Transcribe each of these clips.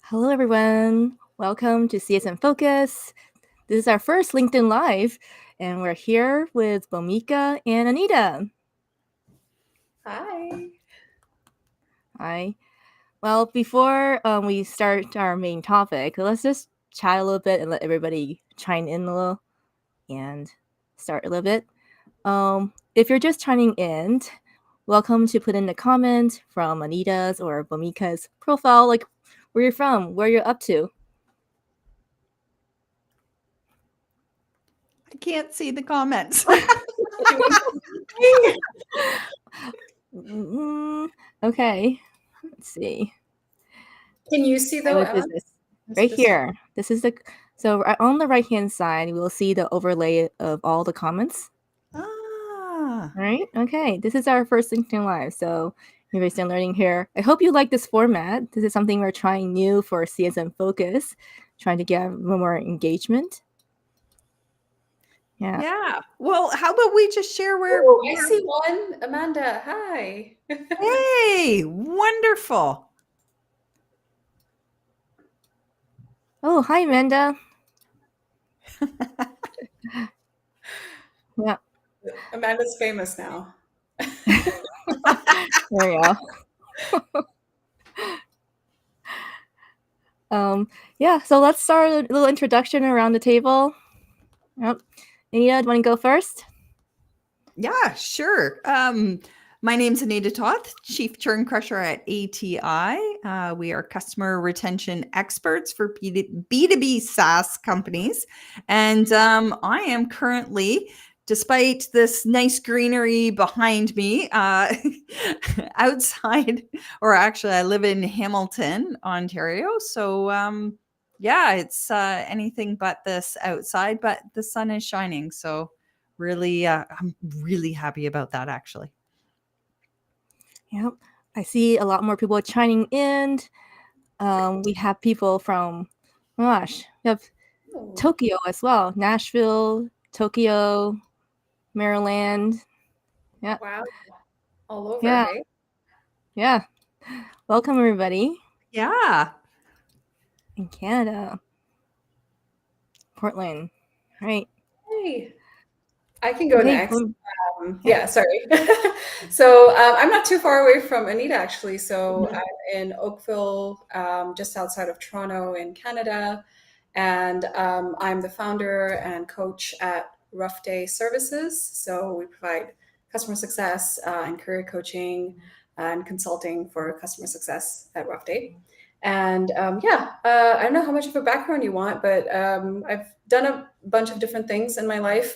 Hello, everyone. Welcome to CS in Focus. This is our first LinkedIn Live, and we're here with Bomika and Anita. Hi. Hi. Well, before we start our main topic, let's just chat a little bit and let everybody chime in a little and start a little bit. If you're just chiming in, welcome to put in a comment from Anita's or Bomika's profile, like where you're from, where you're up to. I can't see the comments. Okay, let's see. Can you see though, Emma? Right here. This is so on the right hand side, we will see the overlay of all the comments. Ah. Right? Okay. This is our first LinkedIn Live. So you're still learning here. I hope you like this format. This is something we're trying new for CSM Focus, trying to get more engagement. Yeah. Yeah. Well, how about we just share where I see one. Amanda, hi. Hey, wonderful. Oh, hi, Amanda. Yeah. Amanda's famous now. There you go. Yeah, so let's start a little introduction around the table. Yep. Anita, do you want to go first? Yeah, sure. My name's Anita Toth, Chief Churn Crusher at ATI. We are customer retention experts for B2B SaaS companies. And I am currently, despite this nice greenery behind me, outside, or actually I live in Hamilton, Ontario. So yeah, it's anything but this outside, but the sun is shining. So really, I'm really happy about that, actually. Yep. I see a lot more people chiming in. We have people from, gosh, we have Tokyo as well. Nashville, Tokyo, Maryland. Yeah. Wow. All over, Yeah. hey? Yeah. Welcome, everybody. Yeah. In Canada. Portland. Right. Hey. I can go Okay, next. Yeah, sorry. So I'm not too far away from Anita, actually. So I'm in Oakville, just outside of Toronto in Canada. And I'm the founder and coach at Rough Day Services. So we provide customer success and career coaching and consulting for customer success at Rough Day. And I don't know how much of a background you want, but I've done a bunch of different things in my life.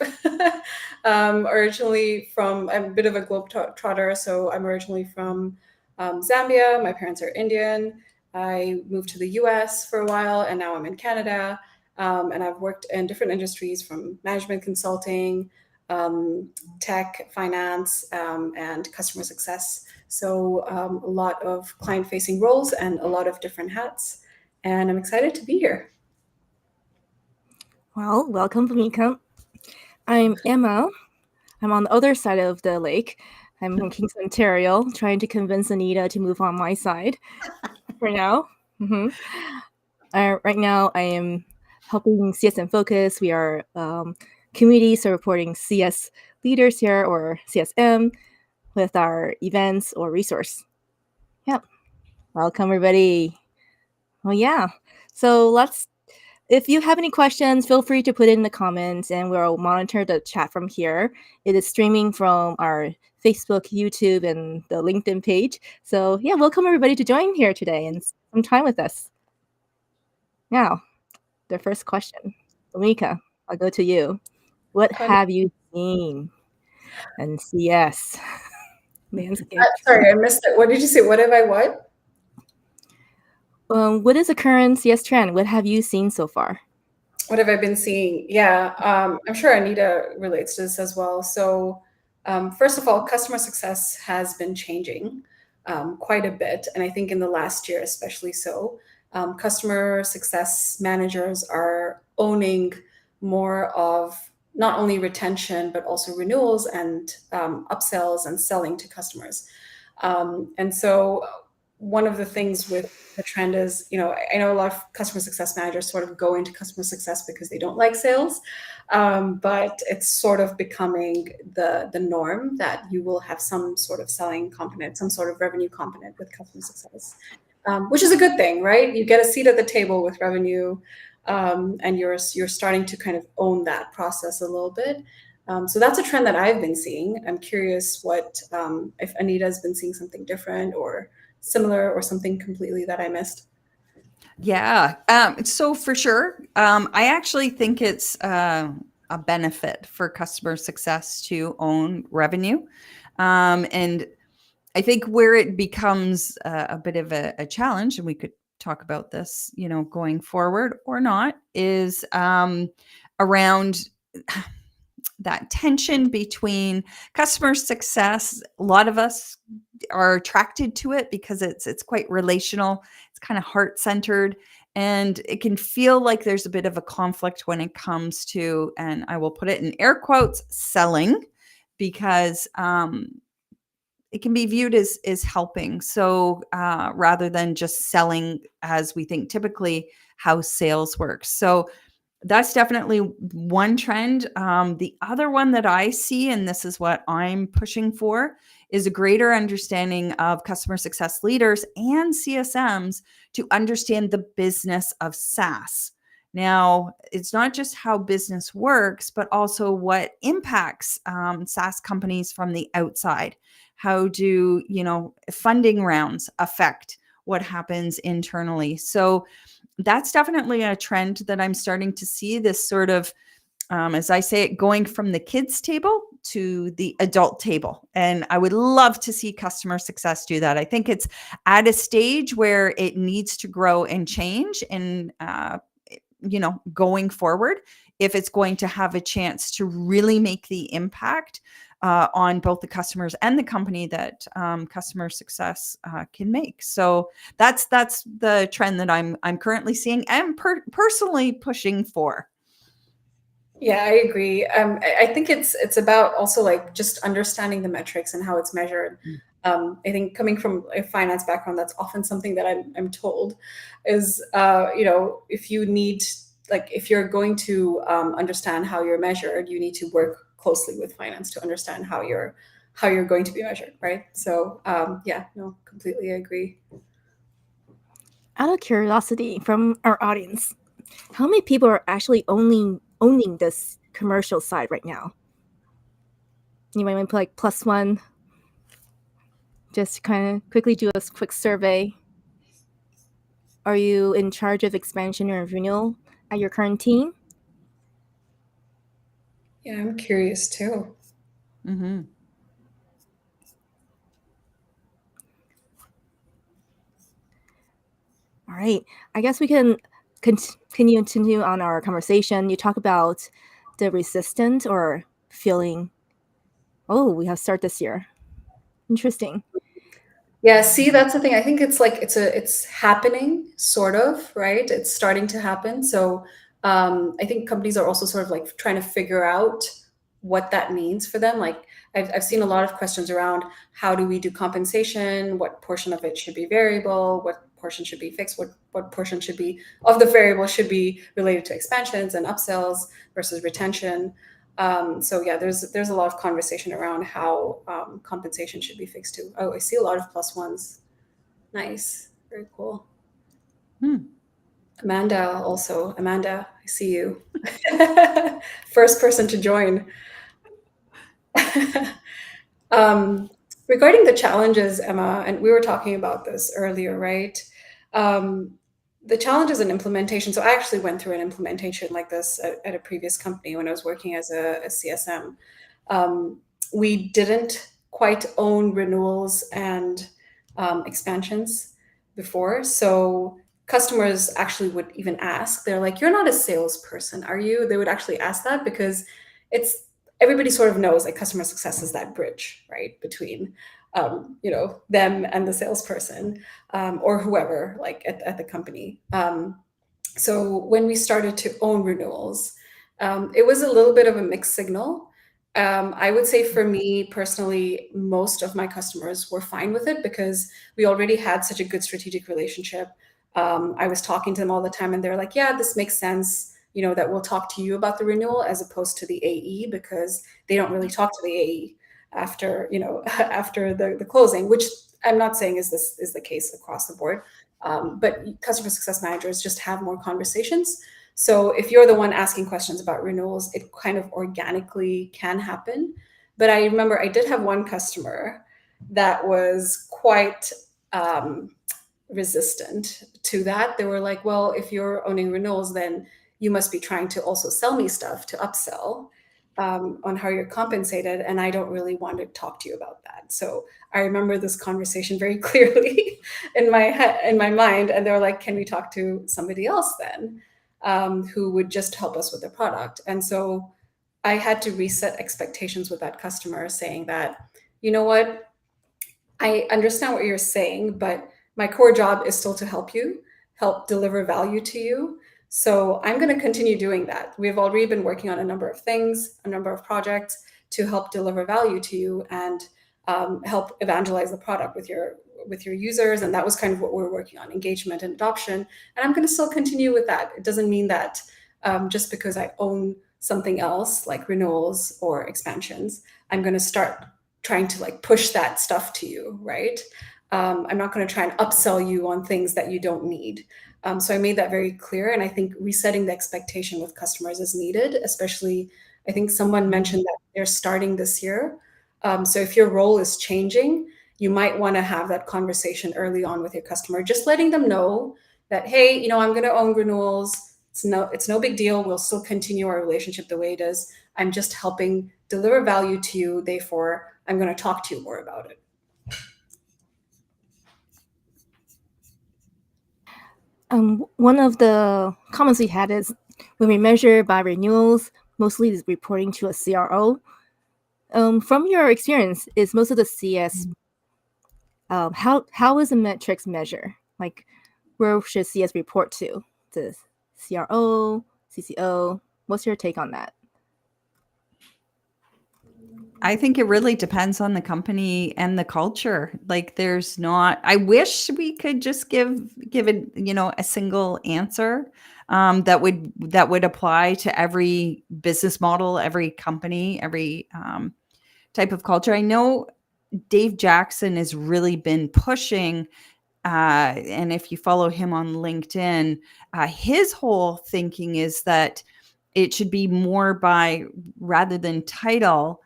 Originally I'm a bit of a globetrotter, so I'm originally from Zambia. My parents are Indian. I moved to the US for a while, and now I'm in Canada. And I've worked in different industries from management consulting, tech, finance, and customer success. So a lot of client-facing roles and a lot of different hats. And I'm excited to be here. Well, welcome, Bomika. I'm Emma. I'm on the other side of the lake. I'm from Kingston, Ontario, trying to convince Anita to move on my side for now. Right now, I am helping CS in Focus. We are community supporting CS leaders here, or CSM, with our events or resource. Yep. Welcome, everybody. Well, yeah. So if you have any questions, feel free to put it in the comments and we'll monitor the chat from here. It is streaming from our Facebook, YouTube, and the LinkedIn page. So yeah, welcome everybody to join here today and spend some time with us. Now, the first question. Mika, I'll go to you. What have you seen in CS landscape? Sorry, I missed it. What did you say? What have I what? What is the current CS trend? What have you seen so far? What have I been seeing? Yeah, I'm sure Anita relates to this as well. So first of all, customer success has been changing quite a bit. And I think in the last year, especially so, customer success managers are owning more of not only retention, but also renewals and upsells and selling to customers. And so one of the things with the trend is, I know a lot of customer success managers sort of go into customer success because they don't like sales, but it's sort of becoming the norm that you will have some sort of selling component, some sort of revenue component with customer success, which is a good thing, right? You get a seat at the table with revenue, and you're starting to kind of own that process a little bit. So that's a trend that I've been seeing. I'm curious what if Anita has been seeing something different or similar or something completely that I missed. Yeah. So for sure, I actually think it's a benefit for customer success to own revenue. And I think where it becomes a bit of a challenge, and we could talk about this, going forward or not, is around that tension between customer success. A lot of us are attracted to it because it's quite relational. It's kind of heart-centered, and it can feel like there's a bit of a conflict when it comes to, and I will put it in air quotes, selling, because it can be viewed as helping. So rather than just selling as we think typically how sales works. So that's definitely one trend. The other one that I see, and this is what I'm pushing for, is a greater understanding of customer success leaders and CSMs to understand the business of SaaS. Now, it's not just how business works, but also what impacts SaaS companies from the outside. How do, funding rounds affect what happens internally? So that's definitely a trend that I'm starting to see, this sort of, as I say it, going from the kids table to the adult table. And I would love to see customer success do that. I think it's at a stage where it needs to grow and change, and, going forward, if it's going to have a chance to really make the impact on both the customers and the company that customer success can make. So that's the trend that I'm currently seeing and personally pushing for. Yeah, I agree. I think it's about also like just understanding the metrics and how it's measured. I think coming from a finance background, that's often something that I'm told is, if you need, like, if you're going to understand how you're measured, you need to work closely with finance to understand how you're going to be measured, right? So yeah, no, completely agree. Out of curiosity from our audience, how many people are actually owning this commercial side right now? You might want to put like +1. Just kind of quickly do a quick survey. Are you in charge of expansion or renewal at your current team? Yeah, I'm curious too. Mm-hmm. All right. I guess we can continue on our conversation. You talk about the resistant or feeling, oh, we have start this year. Interesting. Yeah, see, that's the thing. I think it's like it's happening, sort of, right? It's starting to happen. So I think companies are also sort of like trying to figure out what that means for them. Like I've seen a lot of questions around how do we do compensation? What portion of it should be variable? What portion should be fixed? What portion should be of the variable should be related to expansions and upsells versus retention? So yeah, there's a lot of conversation around how compensation should be fixed too. Oh, I see a lot of +1s. Nice, very cool. Amanda also. Amanda, I see you. First person to join. Regarding the challenges, Emma, and we were talking about this earlier, right? The challenges in implementation. So I actually went through an implementation like this at a previous company when I was working as a CSM. We didn't quite own renewals and expansions before. So customers actually would even ask, they're like, you're not a salesperson, are you? They would actually ask that because everybody sort of knows like customer success is that bridge, right, between them and the salesperson or whoever like at the company. So when we started to own renewals, it was a little bit of a mixed signal. I would say for me personally, most of my customers were fine with it because we already had such a good strategic relationship. I was talking to them all the time, and they're like, "Yeah, this makes sense. That we'll talk to you about the renewal as opposed to the AE because they don't really talk to the AE after after the closing." Which I'm not saying is the case across the board, but customer success managers just have more conversations. So if you're the one asking questions about renewals, it kind of organically can happen. But I remember I did have one customer that was quite resistant to that. They were like, well, if you're owning renewals, then you must be trying to also sell me stuff to upsell on how you're compensated. And I don't really want to talk to you about that. So I remember this conversation very clearly in my mind. And they were like, can we talk to somebody else then? Who would just help us with the product. And so I had to reset expectations with that customer, saying that, you know what, I understand what you're saying, but my core job is still to help deliver value to you. So I'm going to continue doing that. We've already been working on a number of things, a number of projects to help deliver value to you and help evangelize the product with your users. And that was kind of what we were working on, engagement and adoption. And I'm going to still continue with that. It doesn't mean that just because I own something else like renewals or expansions, I'm going to start trying to push that stuff to you, right? I'm not going to try and upsell you on things that you don't need. So I made that very clear. And I think resetting the expectation with customers is needed, especially I think someone mentioned that they're starting this year. So if your role is changing, you might want to have that conversation early on with your customer, just letting them know that, hey, I'm going to own renewals. It's no big deal. We'll still continue our relationship the way it is. I'm just helping deliver value to you. Therefore, I'm going to talk to you more about it. One of the comments we had is when we measure by renewals, mostly is reporting to a CRO. From your experience, is most of the CS, how is the metrics measure? Like, where should CS report to? The CRO, CCO? What's your take on that? I think it really depends on the company and the culture. There's not, I wish we could just give it, a single answer that would apply to every business model, every company, every type of culture. I know Dave Jackson has really been pushing, and if you follow him on LinkedIn, his whole thinking is that it should be more by, rather than title,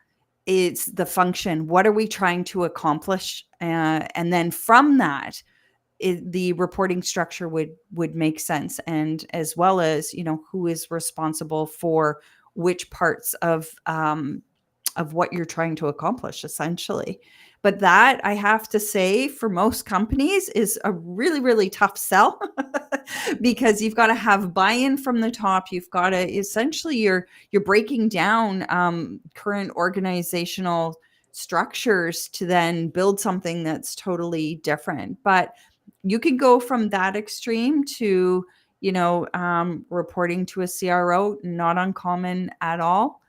it's the function. What are we trying to accomplish? And then from that, the reporting structure would make sense. And as well as, who is responsible for which parts of what you're trying to accomplish, essentially. But that, I have to say, for most companies is a really, really tough sell because you've got to have buy-in from the top. You've got to essentially, you're breaking down current organizational structures to then build something that's totally different. But you could go from that extreme to, reporting to a CRO, not uncommon at all.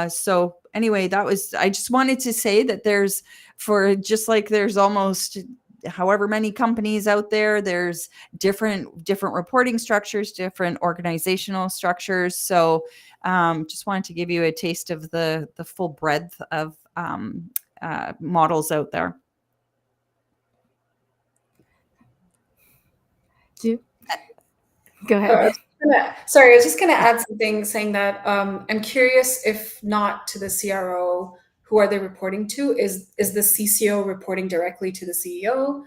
So anyway, I just wanted to say that there's almost however many companies out there, there's different reporting structures, different organizational structures. So just wanted to give you a taste of the full breadth of models out there. Go ahead. Sorry, I was just going to add something saying that I'm curious, if not to the CRO, who are they reporting to? Is the CCO reporting directly to the CEO?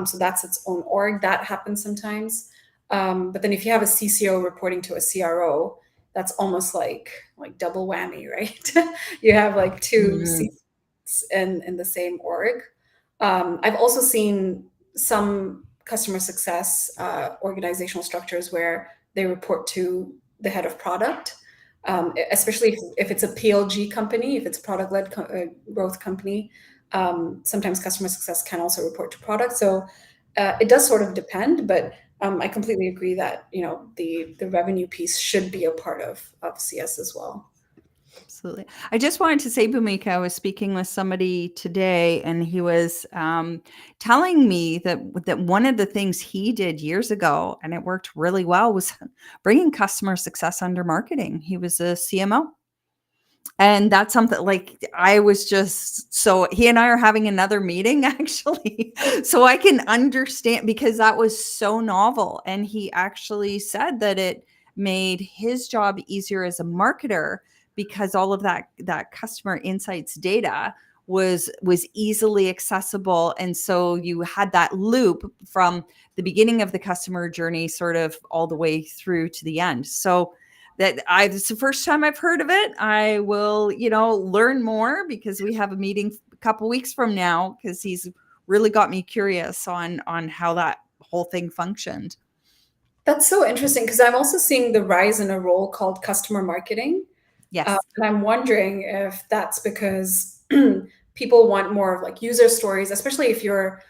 So that's its own org. That happens sometimes. But then if you have a CCO reporting to a CRO, that's almost like double whammy, right? You have two seats in the same org. I've also seen some customer success organizational structures where they report to the head of product, especially if it's a PLG company, if it's a product-led growth company. Sometimes customer success can also report to product. So it does sort of depend, but I completely agree that the revenue piece should be a part of CS as well. Absolutely. Absolutely. I just wanted to say, Bhumika, I was speaking with somebody today, and he was telling me that one of the things he did years ago, and it worked really well, was bringing customer success under marketing. He was a CMO. And that's something like I was just so he and I are having another meeting actually, so I can understand because that was so novel. And he actually said that it made his job easier as a marketer because all of that customer insights data was easily accessible. And so you had that loop from the beginning of the customer journey sort of all the way through to the end. So it's the first time I've heard of it. I will, learn more because we have a meeting a couple weeks from now because he's really got me curious on how that whole thing functioned. That's so interesting because I'm also seeing the rise in a role called customer marketing. Yes. And I'm wondering if that's because people want more of like user stories, especially if you're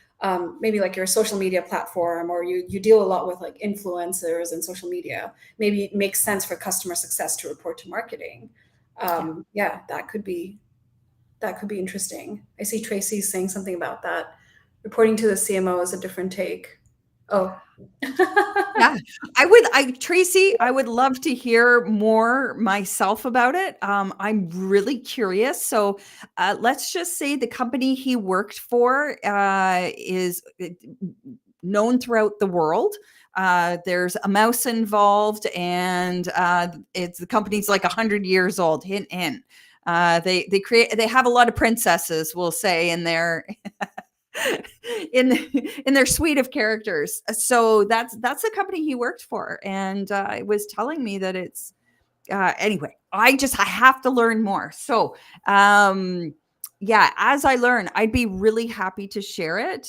maybe like you're a social media platform or you deal a lot with like influencers and social media. Maybe it makes sense for customer success to report to marketing. Yeah, that could be interesting. I see Tracy saying something about that. Reporting to the CMO is a different take. Oh. Yeah, Tracy, I would love to hear more myself about it. I'm really curious. So let's just say the company he worked for is known throughout the world. There's a mouse involved, and the company's like 100 years old. Hint, hint. They have a lot of princesses, we'll say, in their in their suite of characters. So that's the company he worked for, and it was telling me that it's anyway. I have to learn more. So yeah, as I learn, I'd be really happy to share it.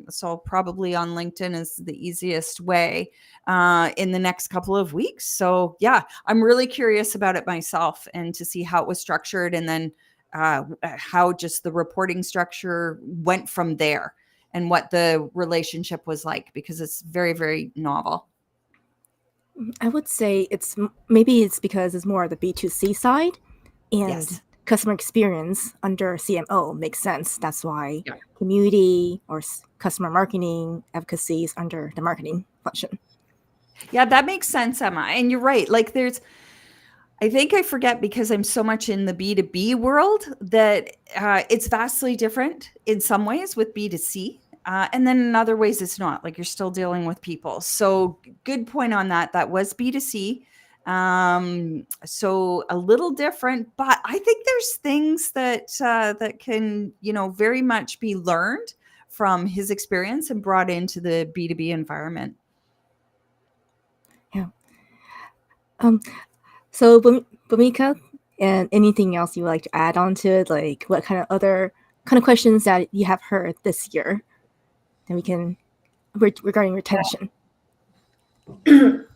So probably on LinkedIn is the easiest way in the next couple of weeks. So yeah, I'm really curious about it myself and to see how it was structured, and then how just the reporting structure went from there and what the relationship was like, because it's very, very novel. I would say it's because it's more the B2C side, and Yes. customer experience under CMO makes sense. That's why Yeah. community or customer marketing advocacy is under the marketing function. Yeah, that makes sense, Emma. And you're right. Like I think I forget because I'm so much in the B2B world that it's vastly different in some ways with B2C. And then in other ways, it's not. Like you're still dealing with people. So good point on that. That was B2C. So a little different, but I think there's things that can, very much be learned from his experience and brought into the B2B environment. Yeah. So Bhumika, and anything else you would like to add on to it? Like what kind of other kind of questions that you have heard this year that we can regarding retention?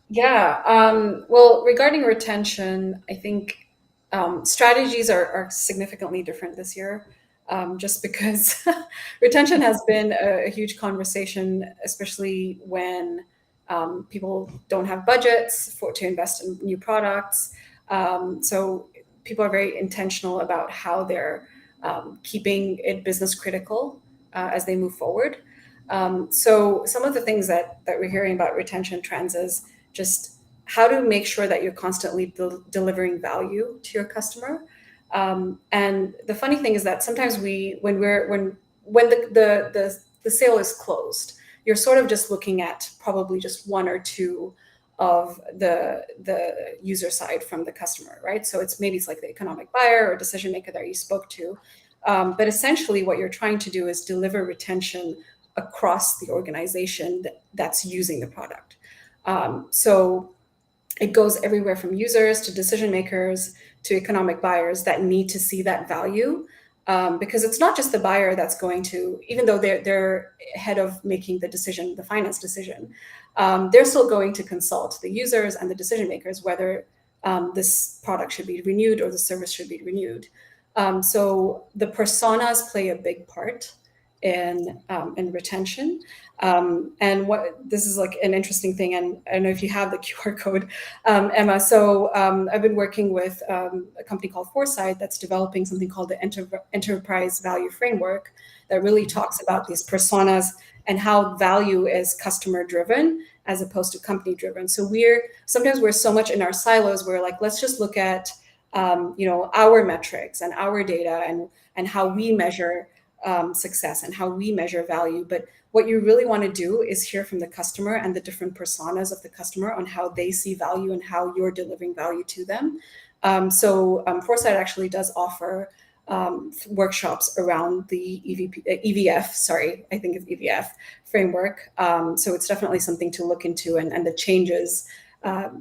Yeah. Well, regarding retention, I think strategies are significantly different this year, just because retention has been a huge conversation, especially when people don't have budgets to invest in new products. So people are very intentional about how they're keeping it business critical as they move forward. So some of the things that we're hearing about retention trends is just how to make sure that you're constantly delivering value to your customer. And the funny thing is that sometimes when the sale is closed, you're sort of just looking at probably just one or two of the user side from the customer, right? So it's like the economic buyer or decision maker that you spoke to. But essentially what you're trying to do is deliver retention across the organization that's using the product. So it goes everywhere from users to decision makers to economic buyers that need to see that value, because it's not just the buyer that's going to, even though they're ahead of making the decision, the finance decision, they're still going to consult the users and the decision makers whether this product should be renewed or the service should be renewed. So the personas play a big part in retention. And what this is like an interesting thing, and I don't know if you have the QR code, Emma. So I've been working with a company called Foresight that's developing something called the Enterprise Value Framework that really talks about these personas and how value is customer driven as opposed to company driven. So sometimes we're so much in our silos. We're like, let's just look at our metrics and our data and how we measure success and how we measure value. But what you really want to do is hear from the customer and the different personas of the customer on how they see value and how you're delivering value to them. So Foresight actually does offer workshops around the EVF, sorry, I think it's EVF framework. So it's definitely something to look into, and the changes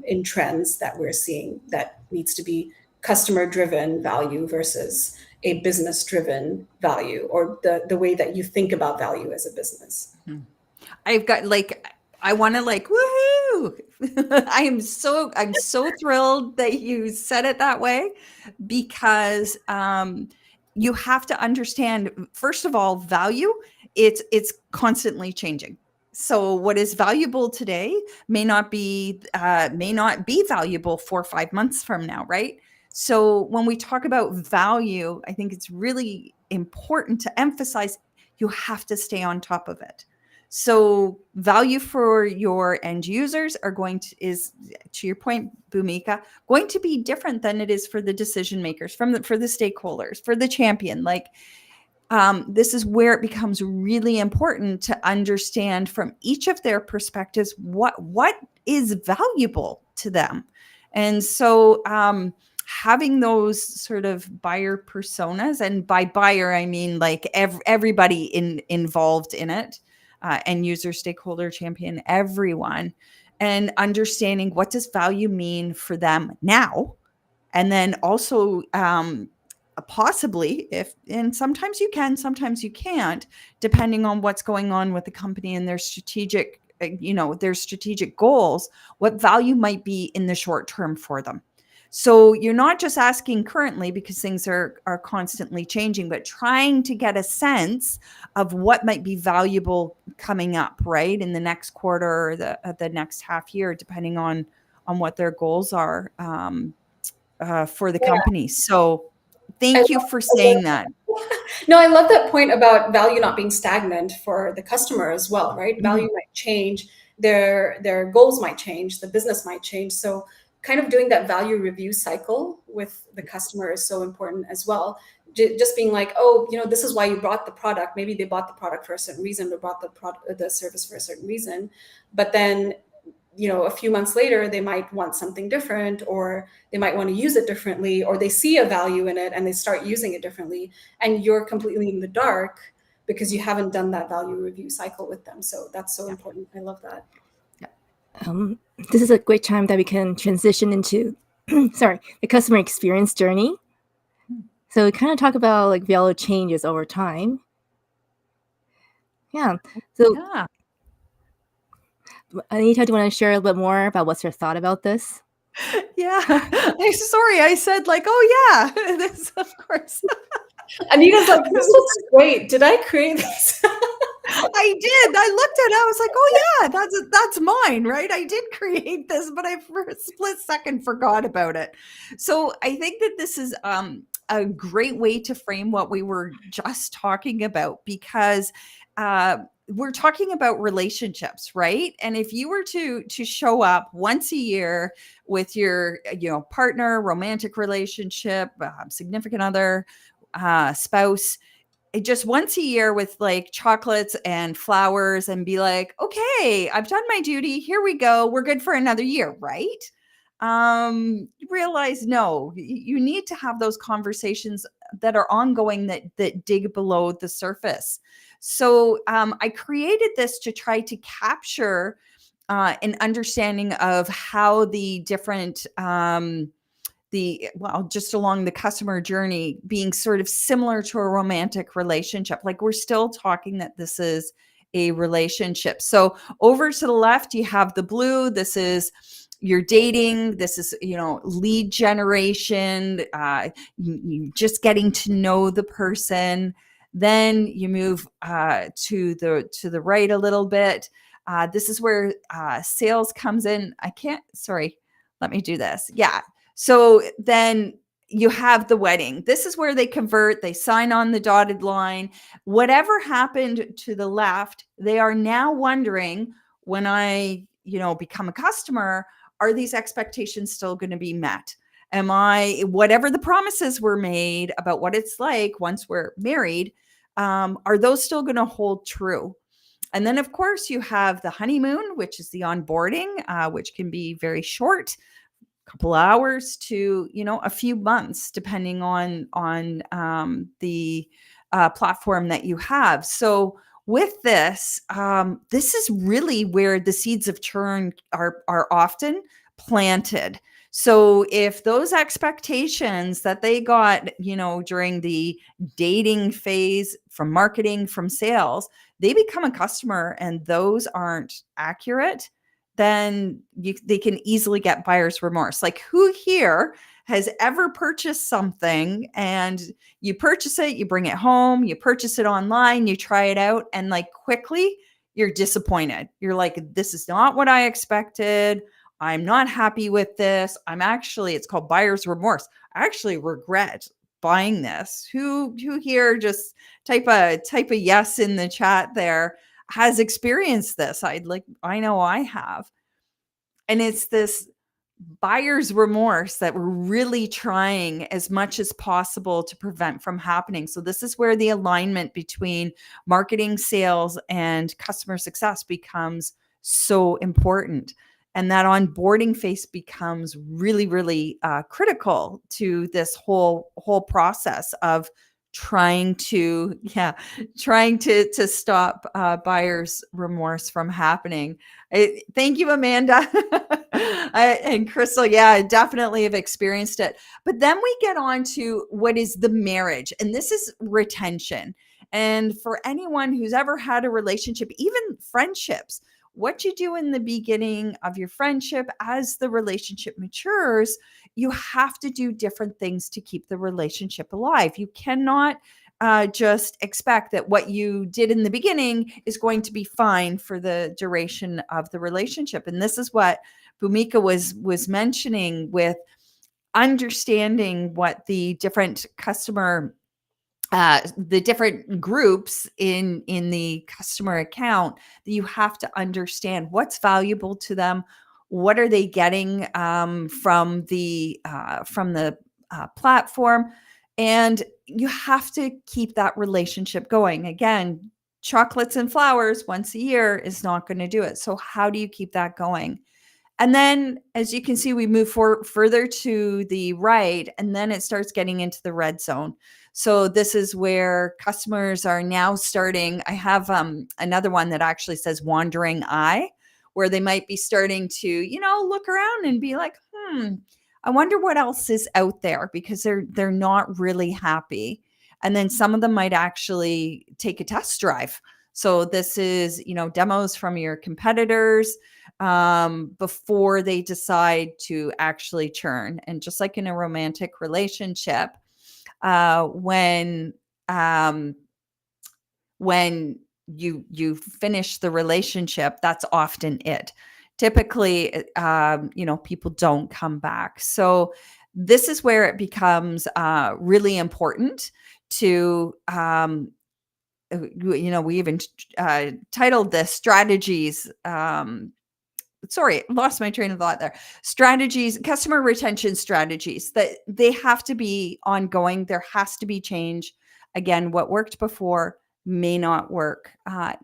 in trends that we're seeing that needs to be customer-driven value versus a business-driven value, or the way that you think about value as a business. I've got I want to woohoo! I'm so thrilled that you said it that way, because you have to understand, first of all, value. It's constantly changing. So what is valuable today may not be valuable 4 or 5 months from now, right? So when we talk about value, I think it's really important to emphasize you have to stay on top of it. So value for your end users is, to your point, Bhumika, going to be different than it is for the decision makers, for the stakeholders, for the champion. This is where it becomes really important to understand from each of their perspectives what is valuable to them. And so having those sort of buyer personas, and by buyer, I mean everybody involved in it, end user, stakeholder, champion, everyone, and understanding what does value mean for them now. And then also possibly and sometimes you can, sometimes you can't, depending on what's going on with the company and their strategic goals, what value might be in the short term for them. So you're not just asking currently, because things are constantly changing, but trying to get a sense of what might be valuable coming up, right, in the next quarter or the next half year, depending on what their goals are for the company. So thank you for saying that. No, I love that point about value not being stagnant for the customer as well, right? Mm-hmm. Value might change, their goals might change, the business might change. So kind of doing that value review cycle with the customer is so important as well. Just being like, oh, this is why you bought the product. Maybe they bought the product for a certain reason, or bought the service for a certain reason. But then, a few months later, they might want something different, or they might want to use it differently, or they see a value in it and they start using it differently. And you're completely in the dark because you haven't done that value review cycle with them. So that's so important. I love that. This is a great time that we can transition into, the customer experience journey. So we kind of talk about value changes over time. Yeah. So, Anita, do you want to share a little bit more about what's your thought about this? Yeah. Sorry, I said oh yeah, this, of course. Anita's like, this looks great. Did I create this? I did. I looked at it. I was like, oh yeah, that's mine, right? I did create this, but I for a split second forgot about it. So I think that this is a great way to frame what we were just talking about, because we're talking about relationships, right? And if you were to show up once a year with your partner, romantic relationship, significant other, spouse, just once a year with chocolates and flowers, and be like, okay, I've done my duty. Here we go. We're good for another year, right? Realize, no, you need to have those conversations that are ongoing, that dig below the surface. So I created this to try to capture an understanding of how the different just along the customer journey, being sort of similar to a romantic relationship. We're still talking that this is a relationship. So over to the left, you have the blue. This is your dating. This is, lead generation, you just getting to know the person. Then you move to the right a little bit. This is where sales comes in. Let me do this. Yeah. So then you have the wedding. This is where they convert, they sign on the dotted line. Whatever happened to the left, they are now wondering, when I, become a customer, are these expectations still going to be met? Whatever the promises were made about what it's like once we're married, are those still going to hold true? And then, of course, you have the honeymoon, which is the onboarding, which can be very short, couple hours to a few months, depending on the platform that you have. So with this, this is really where the seeds of churn are often planted. So if those expectations that they got, during the dating phase, from marketing, from sales, they become a customer and those aren't accurate, then they can easily get buyer's remorse. Like, who here has ever purchased something and you purchase it, you bring it home, you purchase it online, you try it out, and like quickly you're disappointed. You're like, this is not what I expected. I'm not happy with this. It's called buyer's remorse. I actually regret buying this. Who here, just type a yes in the chat there, has experienced this? I know I have. And it's this buyer's remorse that we're really trying as much as possible to prevent from happening. So this is where the alignment between marketing, sales, and customer success becomes so important. And that onboarding phase becomes really, really critical to this whole process of trying to stop buyer's remorse from happening. Thank you, Amanda. And Crystal, yeah, I definitely have experienced it. But then we get on to what is the marriage, and this is retention. And for anyone who's ever had a relationship, even friendships, what you do in the beginning of your friendship, as the relationship matures, you have to do different things to keep the relationship alive. You cannot just expect that what you did in the beginning is going to be fine for the duration of the relationship. And this is what Bhumika was mentioning, with understanding what the different the different groups in the customer account, that you have to understand what's valuable to them, what are they getting from the platform, and you have to keep that relationship going. Again, chocolates and flowers once a year is not going to do it. So how do you keep that going? And then, as you can see, we move further to the right, and then it starts getting into the red zone. So this is where customers are now starting. I have another one that actually says wandering eye, where they might be starting to, look around and be like, I wonder what else is out there, because they're not really happy. And then some of them might actually take a test drive. So this is, demos from your competitors before they decide to actually churn. And just like in a romantic relationship, when you finish the relationship, that's often it. Typically, people don't come back. So this is where it becomes really important to, we even titled this strategies. Sorry, lost my train of thought there. Strategies, customer retention strategies, that they have to be ongoing. There has to be change. Again, what worked before may not work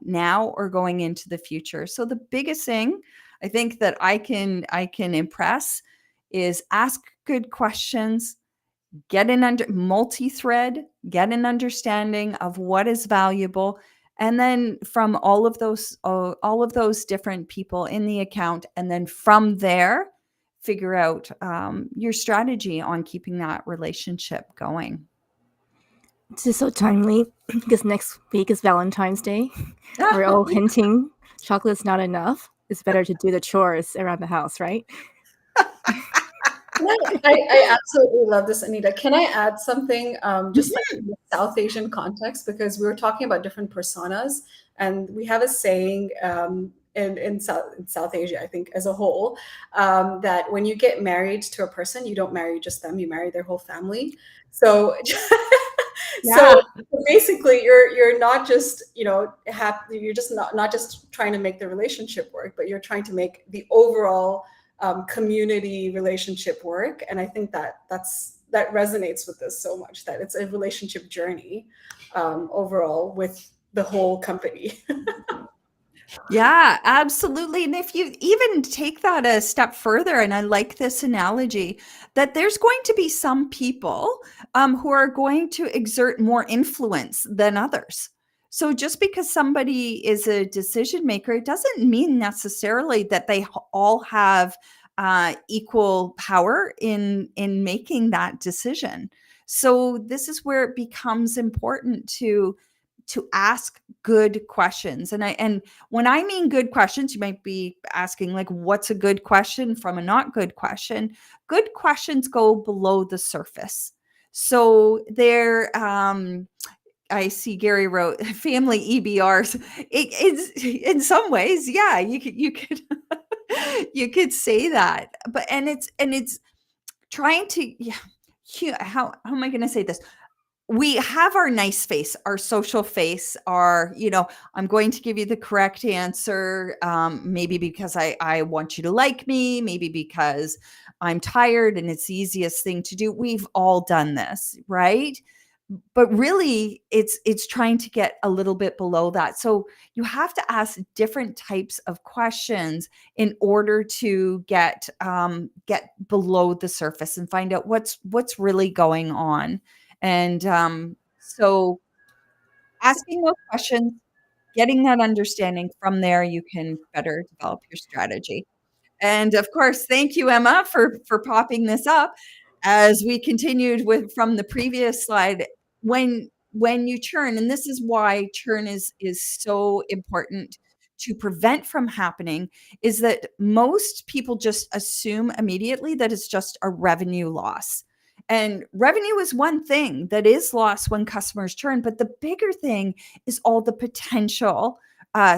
now or going into the future. So the biggest thing I think that I can impress is ask good questions, get an multi-thread, get an understanding of what is valuable. And then from all of those different people in the account, and then from there, figure out your strategy on keeping that relationship going. This is so timely because next week is Valentine's Day. We're all hinting chocolate's not enough. It's better to do the chores around the house, right? I absolutely love this, Anita. Can I add something, just like in the South Asian context, because we were talking about different personas, and we have a saying in South Asia, I think, as a whole, that when you get married to a person, you don't marry just them, you marry their whole family. So, Yeah. so basically, you're not just you're just not just trying to make the relationship work, but you're trying to make the overall community relationship work. And I think that resonates with this so much, that it's a relationship journey overall with the whole company. Yeah, absolutely. And if you even take that a step further, and I like this analogy, that there's going to be some people who are going to exert more influence than others. So just because somebody is a decision maker, it doesn't mean necessarily that they all have equal power in making that decision. So this is where it becomes important to ask good questions. And when I mean good questions, you might be asking, like, what's a good question from a not good question? Good questions go below the surface. So I see Gary wrote family EBRs. It's in some ways, yeah, you could you could say that, but and it's trying to, yeah, how am I going to say this? We have our nice face, our social face, I'm going to give you the correct answer. Maybe because I want you to like me, maybe because I'm tired and it's the easiest thing to do. We've all done this, right? But really it's trying to get a little bit below that. So you have to ask different types of questions in order to get below the surface and find out what's really going on. And so asking those questions, getting that understanding, from there, you can better develop your strategy. And of course, thank you, Emma, for popping this up. As we continued with from the previous slide, when you churn, and this is why churn is so important to prevent from happening, is that most people just assume immediately that it's just a revenue loss. And revenue is one thing that is lost when customers churn, but the bigger thing is all the potential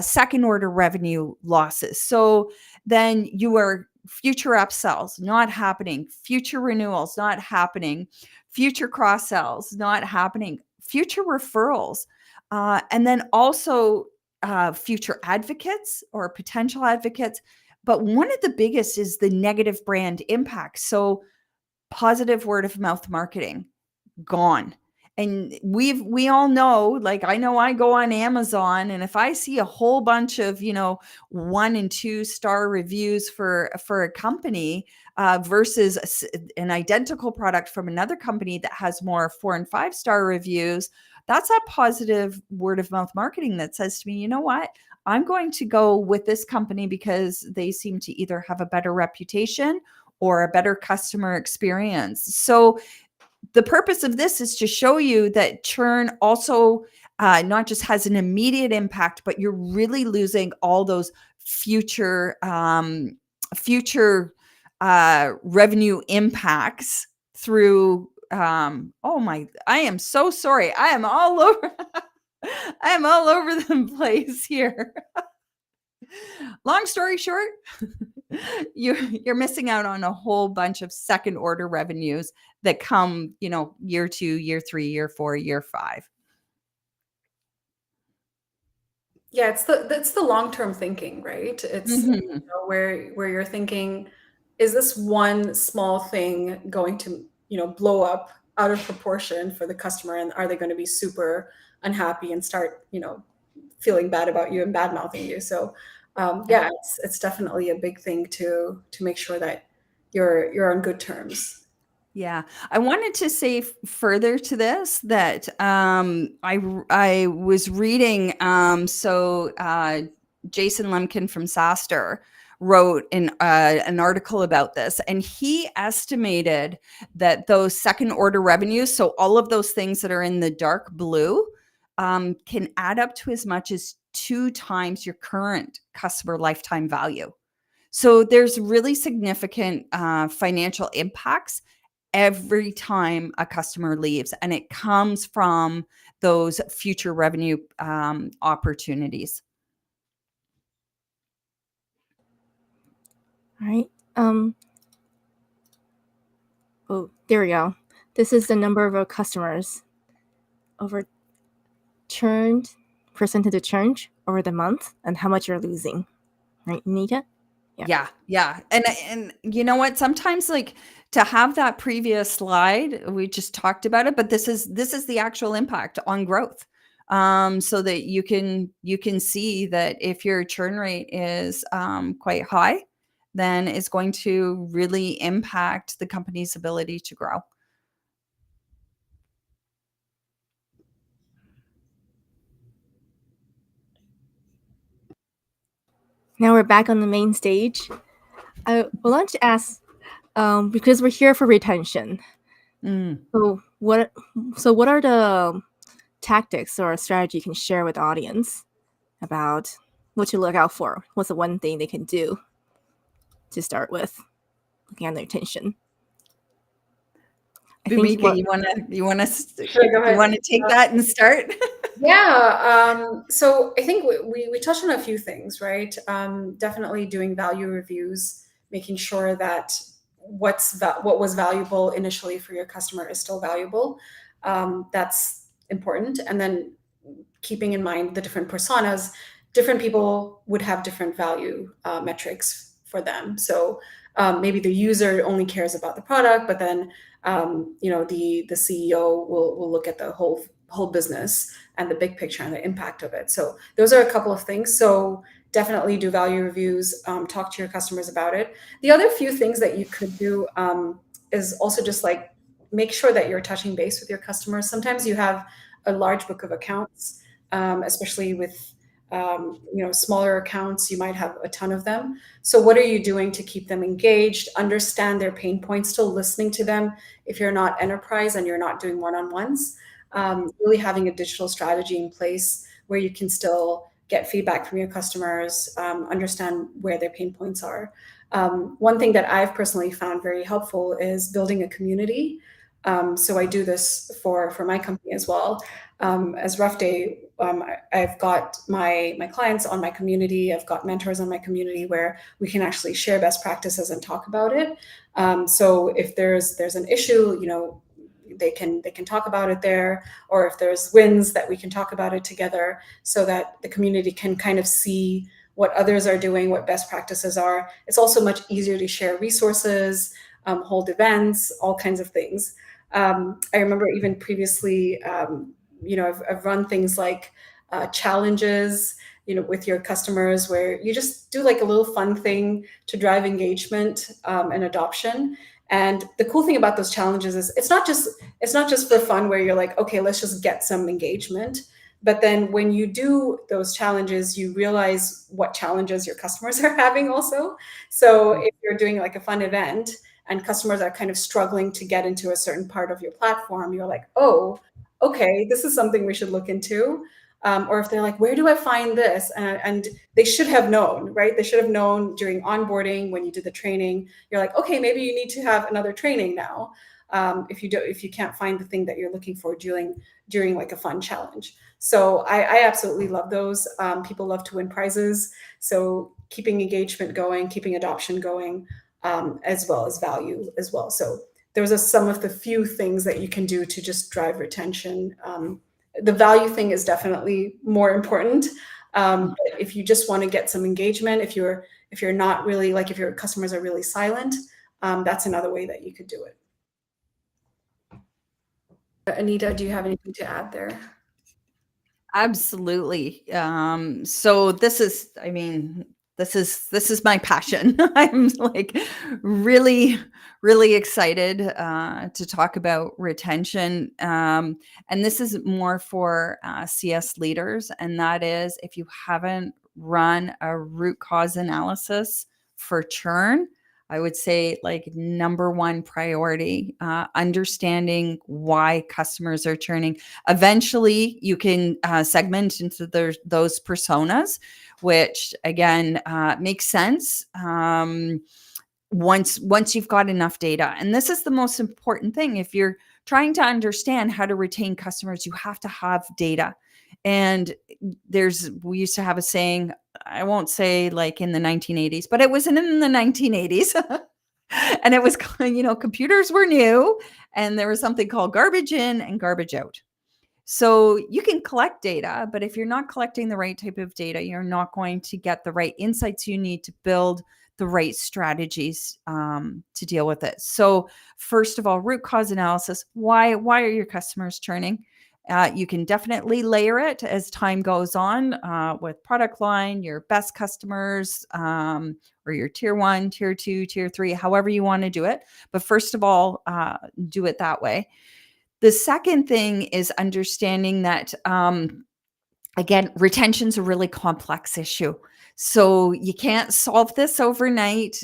second order revenue losses. So then you are future upsells not happening, future renewals not happening, future cross sells not happening, future referrals, and then also future advocates or potential advocates. But one of the biggest is the negative brand impact. So positive word of mouth marketing gone. And we all know, like, I know I go on Amazon, and if I see a whole bunch of 1 and 2 star reviews for a company versus an identical product from another company that has more 4 and 5 star reviews, that's a positive word of mouth marketing that says to me, you know what, I'm going to go with this company because they seem to either have a better reputation or a better customer experience. So the purpose of this is to show you that churn also not just has an immediate impact, but you're really losing all those future revenue impacts through. I am so sorry. I am all over. I am all over the place here. Long story short, you're missing out on a whole bunch of second order revenues that come, year 2, year 3, year 4, year 5. Yeah, it's the long-term thinking, right? It's where you're thinking, is this one small thing going to, blow up out of proportion for the customer, and are they going to be super unhappy and start, feeling bad about you and bad mouthing you? So, yeah, it's definitely a big thing to make sure that you're on good terms. Yeah, I wanted to say further to this that I was reading. Jason Lemkin from SaaStr wrote an article about this, and he estimated that those second order revenues, so all of those things that are in the dark blue, can add up to as much as 2 times your current customer lifetime value. So there's really significant financial impacts every time a customer leaves, and it comes from those future revenue opportunities. All right. Oh, there we go. This is the number of our customers over churned, percentage of churn over the month, and how much you're losing. Right, Anita? Yeah. And you know what? Sometimes like to have that previous slide, we just talked about it, but this is the actual impact on growth. So that you can see that if your churn rate is quite high, then it's going to really impact the company's ability to grow. Now we're back on the main stage. I would like to ask, because we're here for retention. So what are the tactics or strategy you can share with the audience about what to look out for? What's the one thing they can do to start with looking at their retention? Bhumika, you want to take that and start? Yeah. So I think we touched on a few things, right? Definitely doing value reviews, making sure that what was valuable initially for your customer is still valuable. That's important. And then keeping in mind the different personas, different people would have different value metrics for them. So maybe the user only cares about the product, but then the CEO will look at the whole business and the big picture and the impact of it. So those are a couple of things. So definitely do value reviews, talk to your customers about it. The other few things that you could do is also just like make sure that you're touching base with your customers. Sometimes you have a large book of accounts, especially with smaller accounts, you might have a ton of them. So what are you doing to keep them engaged, understand their pain points, still listening to them if you're not enterprise and you're not doing one-on-ones? Really having a digital strategy in place where you can still get feedback from your customers, understand where their pain points are. One thing that I've personally found very helpful is building a community. So I do this for my company as well. As Rough Day, I've got my clients on my community. I've got mentors on my community where we can actually share best practices and talk about it. So if there's an issue, they can talk about it there, or if there's wins that we can talk about it together, so that the community can kind of see what others are doing, what best practices are. It's also much easier to share resources, hold events, all kinds of things. I remember even previously, I've run things like challenges, with your customers, where you just do like a little fun thing to drive engagement and adoption. And the cool thing about those challenges is it's not just for fun where you're like, okay, let's just get some engagement. But then when you do those challenges, you realize what challenges your customers are having also. So if you're doing like a fun event and customers are kind of struggling to get into a certain part of your platform, you're like, oh, okay, this is something we should look into. Or if they're like, where do I find this? And they should have known, right? They should have known during onboarding when you did the training. You're like, okay, maybe you need to have another training now. If you can't find the thing that you're looking for during like a fun challenge. So I absolutely love those. People love to win prizes. So keeping engagement going, keeping adoption going, as well as value as well. So those are some of the few things that you can do to just drive retention. The value thing is definitely more important. But if you just want to get some engagement, if you're not really, like if your customers are really silent, that's another way that you could do it. Anita, do you have anything to add there? Absolutely. So this is my passion. I'm like really, really excited to talk about retention. And this is more for CS leaders. And that is, if you haven't run a root cause analysis for churn, I would say like number one priority, understanding why customers are churning. Eventually you can segment into those personas, which again makes sense. Once you've got enough data. And this is the most important thing. If you're trying to understand how to retain customers, you have to have data. And we used to have a saying, I won't say like in the 1980s, but it was in the 1980s. And it was, computers were new and there was something called garbage in and garbage out. So you can collect data, but if you're not collecting the right type of data, you're not going to get the right insights you need to build the right strategies to deal with it. So first of all, root cause analysis. Why are your customers churning? You can definitely layer it as time goes on with product line, your best customers, or your tier 1, tier 2, tier 3, however you want to do it. But first of all, do it that way. The second thing is understanding that, again, retention's a really complex issue. So you can't solve this overnight.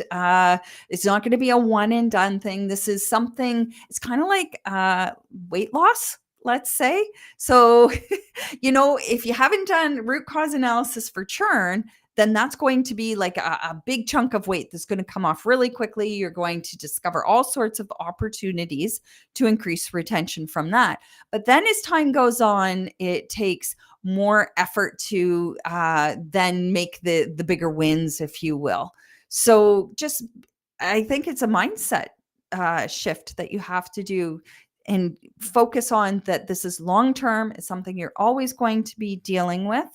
It's not going to be a one and done thing. This is something, it's kind of like weight loss, let's say. So, if you haven't done root cause analysis for churn, then that's going to be like a big chunk of weight that's going to come off really quickly. You're going to discover all sorts of opportunities to increase retention from that. But then as time goes on, it takes more effort to then make the bigger wins, if you will. So I think it's a mindset shift that you have to do and focus on that this is long-term. It's something you're always going to be dealing with.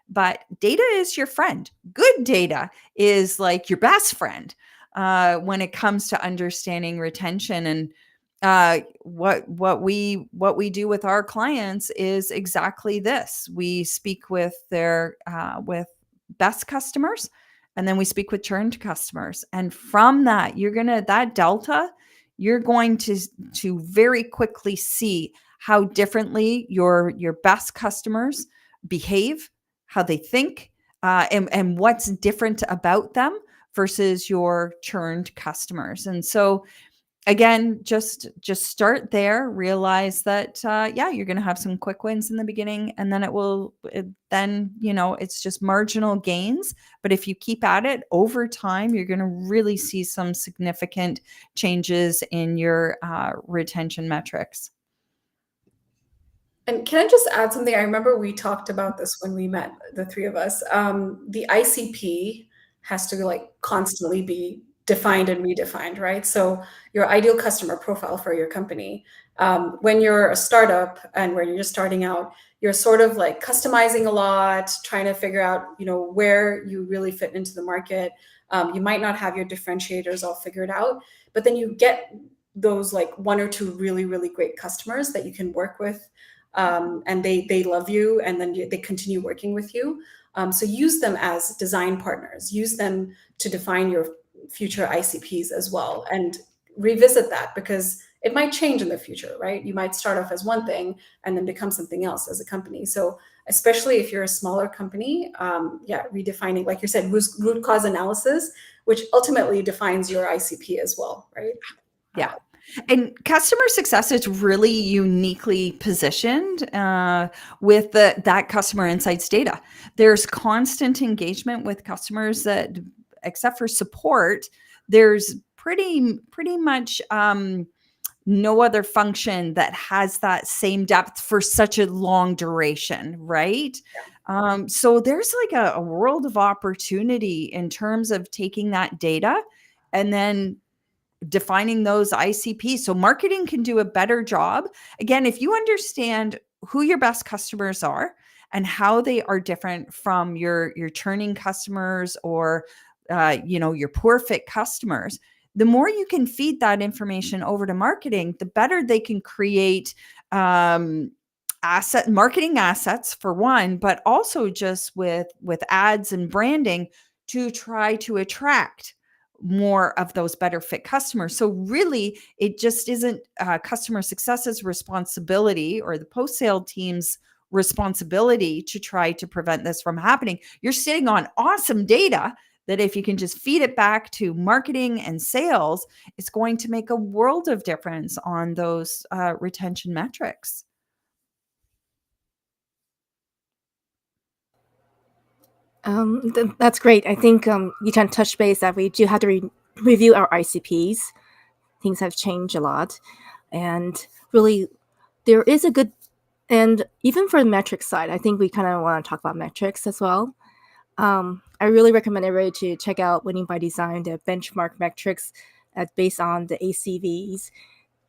But data is your friend. Good data is like your best friend when it comes to understanding retention. And what we do with our clients is exactly this. We speak with their with best customers, and then we speak with churned customers. And from that, that delta, you're going to very quickly see how differently your best customers behave, how they think, and what's different about them versus your churned customers. And so again, just start there, realize that, you're going to have some quick wins in the beginning, and then it's just marginal gains. But if you keep at it over time, you're going to really see some significant changes in your retention metrics. And can I just add something? I remember we talked about this when we met, the three of us. The ICP has to like constantly be defined and redefined, right? So your ideal customer profile for your company, when you're a startup and when you're just starting out, you're sort of like customizing a lot, trying to figure out, where you really fit into the market. You might not have your differentiators all figured out, but then you get those like one or two really, really great customers that you can work with. And they love you, and then they continue working with you. So use them as design partners. Use them to define your future ICPs as well, and revisit that, because it might change in the future, right? You might start off as one thing and then become something else as a company. So especially if you're a smaller company, redefining, like you said, root cause analysis, which ultimately defines your ICP as well, right? Yeah. And customer success is really uniquely positioned with that customer insights data. There's constant engagement with customers that, except for support, there's pretty much no other function that has that same depth for such a long duration, right? So there's like a world of opportunity in terms of taking that data and then defining those ICPs. So marketing can do a better job. Again, if you understand who your best customers are and how they are different from your churning customers or your poor fit customers, the more you can feed that information over to marketing, the better they can create marketing assets for one, but also just with ads and branding to try to attract more of those better fit customers. So really, it just isn't customer success's responsibility or the post-sale team's responsibility to try to prevent this from happening. You're sitting on awesome data that if you can just feed it back to marketing and sales, it's going to make a world of difference on those retention metrics. That's great. I think you can touch base that we do have to review our ICPs. Things have changed a lot. And really, there is a good, and even for the metrics side, I think we kind of want to talk about metrics as well. I really recommend everybody to check out Winning by Design, the benchmark metrics based on the ACVs.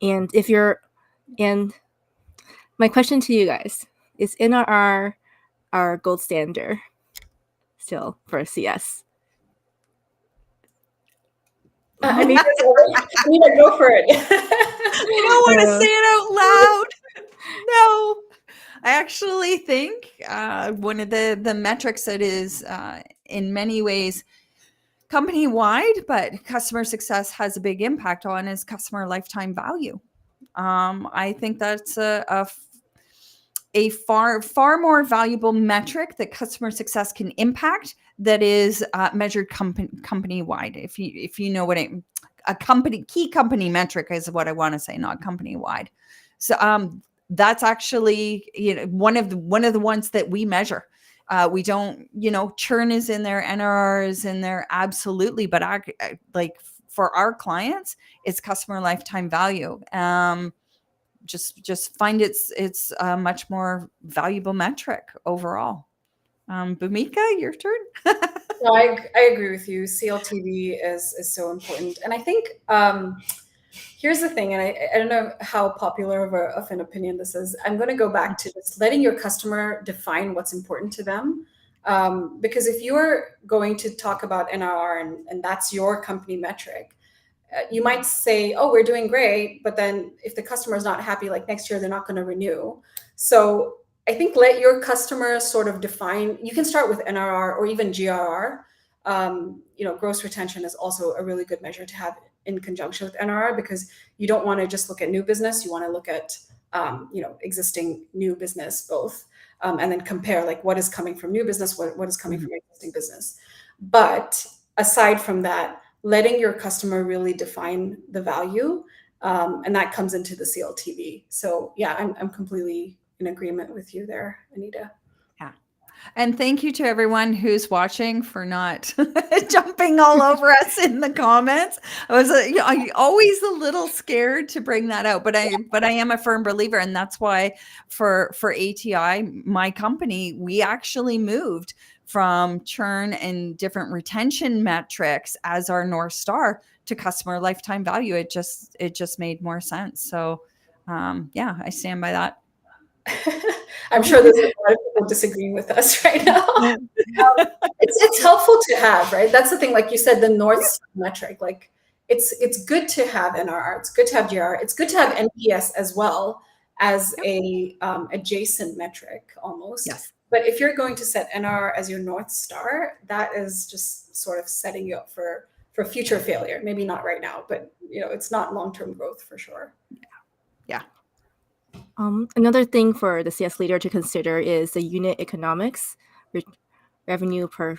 And my question to you guys is NRR our gold standard still for CS? Anita, go for it. I don't want to say it out loud. No. I actually think one of the metrics that is in many ways company-wide, but customer success has a big impact on is customer lifetime value. I think that's a far more valuable metric that customer success can impact that is measured company-wide. If you know what key company metric is what I want to say, not company-wide. So that's actually one of the ones that we measure. We don't, churn is in there, NRR is in there, absolutely. But like for our clients, it's customer lifetime value. Just find it's a much more valuable metric overall. Bhumika, your turn. No, I agree with you. CLTV is so important, and I think here's the thing, and I don't know how popular of an opinion this is. I'm going to go back to just letting your customer define what's important to them, because if you're going to talk about NRR and that's your company metric, you might say, "Oh, we're doing great," but then if the customer is not happy, like next year they're not going to renew. So I think let your customer sort of define. You can start with NRR or even GRR. Gross retention is also a really good measure to have in conjunction with NRR, because you don't want to just look at new business. You want to look at existing new business both, and then compare like what is coming from new business, what is coming from existing business. But aside from that, letting your customer really define the value, and that comes into the CLTV. So yeah, I'm completely in agreement with you there, Anita. Yeah. And thank you to everyone who's watching for not jumping all over us in the comments. I was always a little scared to bring that out, but I am a firm believer, and that's why for ATI, my company, we actually moved from churn and different retention metrics as our North Star to customer lifetime value. It just made more sense. So yeah, I stand by that. I'm sure there's a lot of people disagreeing with us right now. It's helpful to have, right? That's the thing. Like you said, the North Star metric, like it's good to have NRR. It's good to have GR. It's good to have NPS as well as a adjacent metric almost. Yes. But if you're going to set NRR as your North Star, that is just sort of setting you up for future failure. Maybe not right now, but it's not long-term growth for sure. Yeah. Another thing for the CS leader to consider is the unit economics, revenue per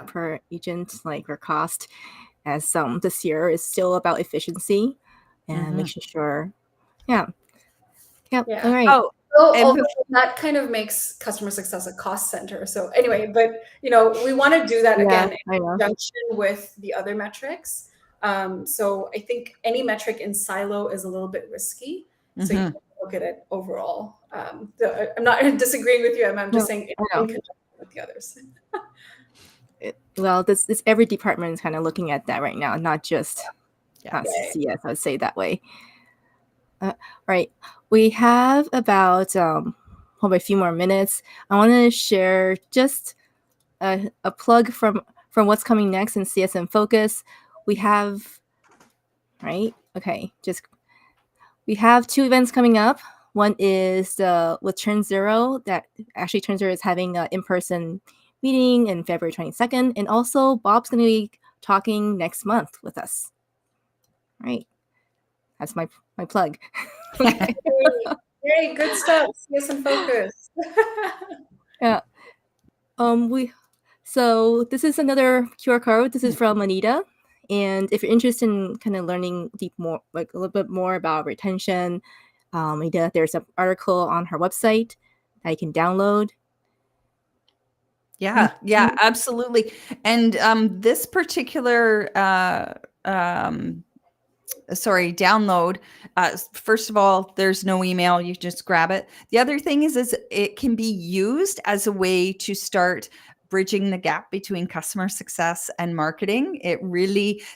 per agent, like or cost, as this year is still about efficiency and making sure. Yeah. All right. Although that kind of makes customer success a cost center. So anyway, but we want to do that again in conjunction with the other metrics. So I think any metric in silo is a little bit risky. So you can look at it overall. I'm not disagreeing with you. I'm just saying in conjunction with the others. Well, this every department is kind of looking at that right now, not just CS. I would say that way. All right, we have about probably a few more minutes. I want to share just a plug from what's coming next in CS and Focus. We have we have 2 events coming up. One is with Churn Zero. That actually Churn Zero is having an in-person meeting in February 22nd, and also Bob's going to be talking next month with us. Right, that's my plug. Hey, good stuff. CS and Focus. Yeah. So this is another QR code. This is from Anita. And if you're interested in kind of learning a little bit more about retention, Anita, there's an article on her website that you can download. Yeah, absolutely. And this particular download, first of all, there's no email, you just grab it. The other thing is it can be used as a way to start bridging the gap between customer success and marketing.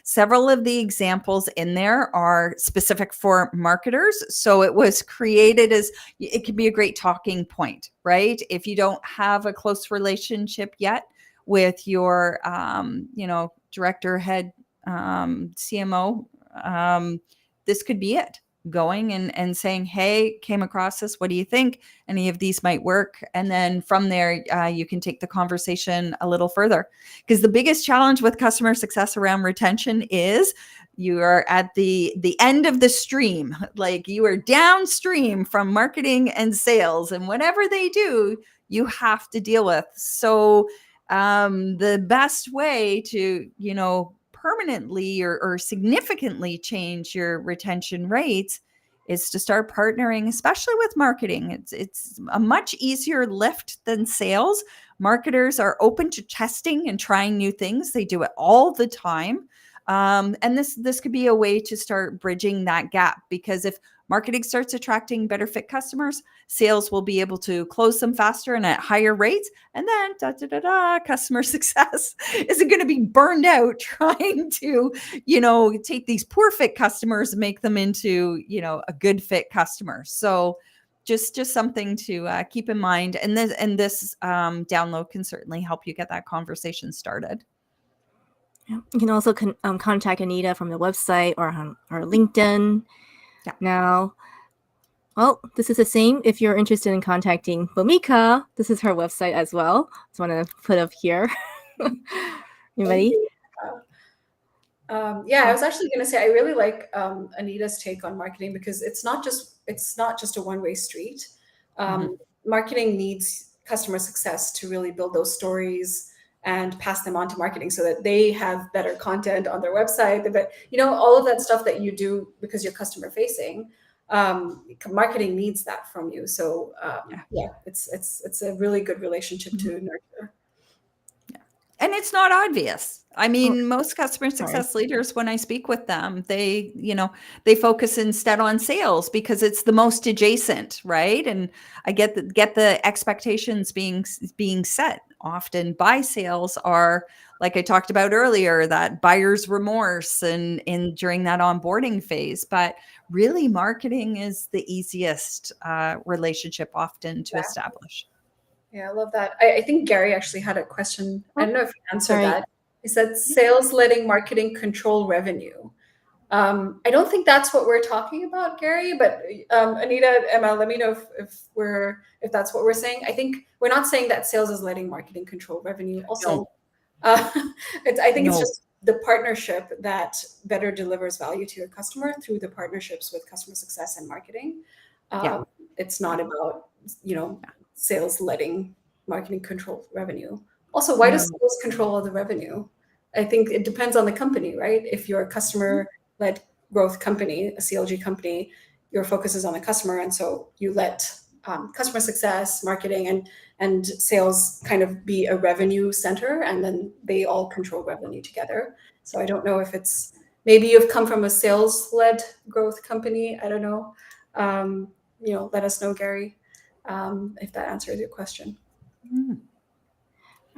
Several of the examples in there are specific for marketers. So it was created it can be a great talking point, right? If you don't have a close relationship yet with your, director, head, CMO, this could be it. Going and saying, hey, came across this, what do you think? Any of these might work. And then from there, you can take the conversation a little further. Because the biggest challenge with customer success around retention is you are at the end of the stream, like you are downstream from marketing and sales, and whatever they do, you have to deal with. So the best way to, permanently or significantly change your retention rates is to start partnering, especially with marketing. It's a much easier lift than sales. Marketers are open to testing and trying new things. They do it all the time. And this could be a way to start bridging that gap, because if marketing starts attracting better fit customers, sales will be able to close them faster and at higher rates. And then customer success isn't going to be burned out trying to, take these poor fit customers and make them into, a good fit customer. So just something to keep in mind. And this download can certainly help you get that conversation started. You can also contact Anita from the website or on our LinkedIn. Yeah. Now, well, this is the same. If you're interested in contacting Bhumika, this is her website as well. Just want to put up here. You ready? I was actually going to say I really like Anita's take on marketing, because it's not just a one-way street. Marketing needs customer success to really build those stories and pass them on to marketing so that they have better content on their website. But all of that stuff that you do because you're customer facing, marketing needs that from you. So it's a really good relationship to nurture. And it's not obvious. I mean, most customer success leaders, when I speak with them, they focus instead on sales because it's the most adjacent, right? And I get the expectations being set often by sales are, like I talked about earlier, that buyer's remorse and during that onboarding phase. But really, marketing is the easiest relationship often to establish. Yeah, I love that. I think Gary actually had a question. I don't know if you answered that. He said, sales letting marketing control revenue. I don't think that's what we're talking about, Gary, but Anita, Emma, let me know if that's what we're saying. I think we're not saying that sales is letting marketing control revenue. Also, I think it's just the partnership that better delivers value to your customer through the partnerships with customer success and marketing. It's not about, sales letting marketing control revenue. Also, why does sales control all the revenue? I think it depends on the company, right? If you're a customer-led growth company, a CLG company, your focus is on the customer, and so you let customer success, marketing, and sales kind of be a revenue center, and then they all control revenue together. So I don't know if it's, maybe you've come from a sales-led growth company. I don't know. Let us know, Gary, if that answers your question.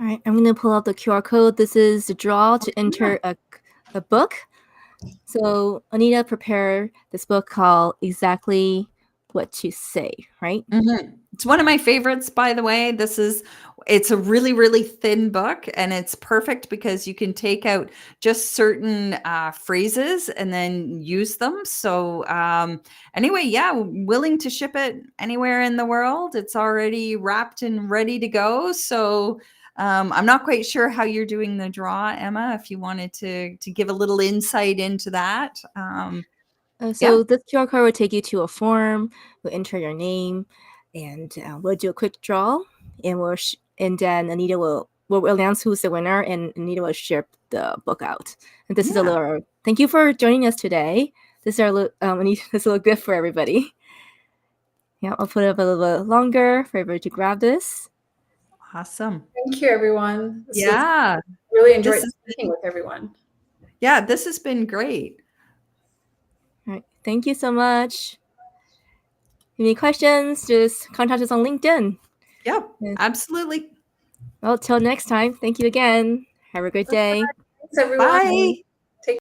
All right, I'm going to pull out the QR code. This is the draw to enter a book. So Anita prepared this book called Exactly What to Say, right? It's one of my favorites, by the way. It's a really, really thin book, and it's perfect because you can take out just certain phrases and then use them. So anyway, willing to ship it anywhere in the world. It's already wrapped and ready to go. So I'm not quite sure how you're doing the draw, Emma, if you wanted to give a little insight into that. This QR code will take you to a form. We'll enter your name, and we'll do a quick draw, and then Anita will we'll announce who's the winner, and Anita will ship the book out. And this is a Yeah. little. Thank you for joining us today. This is our Anita, this is a little gift for everybody. Yeah, I'll put it up a little bit longer for everybody to grab this. Awesome. Thank you, everyone. Yeah. Really enjoyed speaking with everyone. Yeah, this has been great. All right. Thank you so much. Any questions, just contact us on LinkedIn. Yeah, absolutely. Well, till next time, thank you again. Have a great day. Thanks, everyone. Bye.